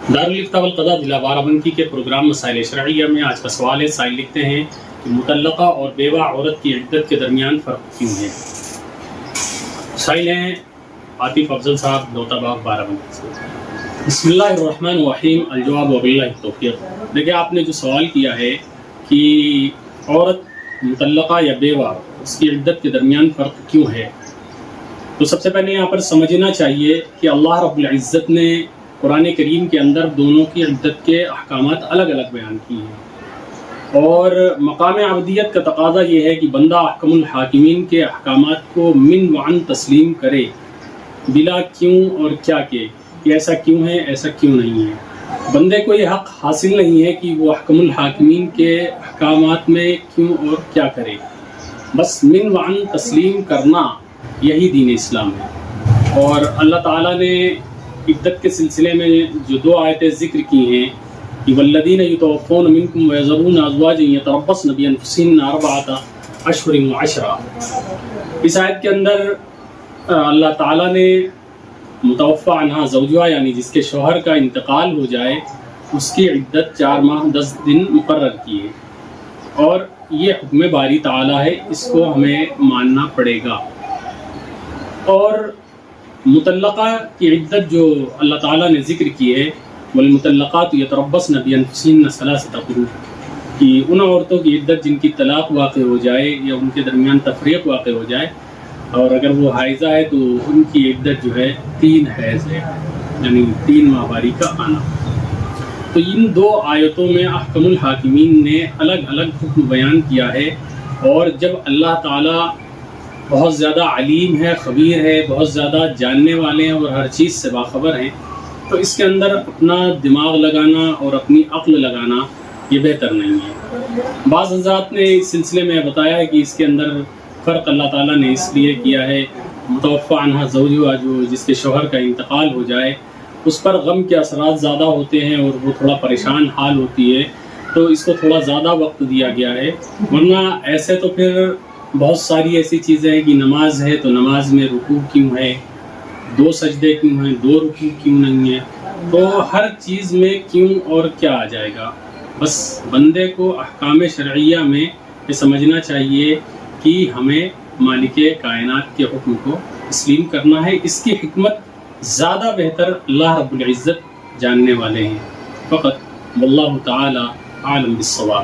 دارالفتاء والقضاء ضلع بارہ کے پروگرام مسائل شرعیہ میں آج کا سوال ہے۔ سائل لکھتے ہیں کہ مطلقہ اور بیوہ عورت کی عدت کے درمیان فرق کیوں ہے؟ سائل ہیں عاطف افضل صاحب دوتا باغ بارہبنکی سے۔ بسم اللہ الرحمن الرحیم، الجواب وباللہ التوفیق۔ دیکھیں آپ نے جو سوال کیا ہے کہ عورت مطلقہ یا بیوہ اس کی عدت کے درمیان فرق کیوں ہے، تو سب سے پہلے یہاں پر سمجھنا چاہیے کہ اللہ رب العزت نے قرآن کریم کے اندر دونوں کی عدت کے احکامات الگ الگ بیان کیے ہیں، اور مقام عبدیت کا تقاضا یہ ہے کہ بندہ احکم الحاکمین کے احکامات کو من وعن تسلیم کرے بلا کیوں اور کیا کہ ایسا کیوں ہے ایسا کیوں نہیں ہے۔ بندے کو یہ حق حاصل نہیں ہے کہ وہ احکم الحاکمین کے احکامات میں کیوں اور کیا کرے، بس من وعن تسلیم کرنا یہی دین اسلام ہے۔ اور اللہ تعالیٰ نے عدت کے سلسلے میں جو دو آیتیں ذکر کی ہیں کہ والذین یتوفون منکم ویذرون ازواجا یتربصن بانفسہن اربعۃ اشہر وعشرا، اس آیت کے اندر اللہ تعالیٰ نے متوفی عنہا زوجها یعنی جس کے شوہر کا انتقال ہو جائے اس کی عدت 4 ماہ 10 دن مقرر کی ہے، اور یہ حکم باری تعالیٰ ہے، اس کو ہمیں ماننا پڑے گا۔ اور مطلقہ کی عدت جو اللہ تعالیٰ نے ذکر کی ہے والمطلقات یتربصن بانفسہن ثلاثۃ قروء، کہ ان عورتوں کی عدت جن کی طلاق واقع ہو جائے یا ان کے درمیان تفریق واقع ہو جائے، اور اگر وہ حائضہ ہے تو ان کی عدت جو ہے 3 حیض ہے، یعنی 3 ماہواری کا آنا۔ تو ان دو آیتوں میں احکم الحاکمین نے الگ الگ حکم بیان کیا ہے، اور جب اللہ تعالیٰ بہت زیادہ علیم ہے، خبیر ہے، بہت زیادہ جاننے والے ہیں اور ہر چیز سے باخبر ہیں، تو اس کے اندر اپنا دماغ لگانا اور اپنی عقل لگانا یہ بہتر نہیں ہے۔ بعض حضرات نے اس سلسلے میں بتایا ہے کہ اس کے اندر فرق اللہ تعالیٰ نے اس لیے کیا ہے، متوفی عنہا زوجها جو جس کے شوہر کا انتقال ہو جائے اس پر غم کے اثرات زیادہ ہوتے ہیں اور وہ تھوڑا پریشان حال ہوتی ہے، تو اس کو تھوڑا زیادہ وقت دیا گیا ہے۔ ورنہ ایسے تو پھر بہت ساری ایسی چیزیں ہیں کہ نماز ہے تو نماز میں رکوع کیوں ہے، 2 سجدے کیوں ہیں، 2 رکوع کیوں نہیں ہے، تو ہر چیز میں کیوں اور کیا آ جائے گا۔ بس بندے کو احکام شرعیہ میں یہ سمجھنا چاہیے کہ ہمیں مالک کائنات کے حکم کو تسلیم کرنا ہے، اس کی حکمت زیادہ بہتر اللہ رب العزت جاننے والے ہیں۔ فقط واللہ تعالی عالم بالصواب۔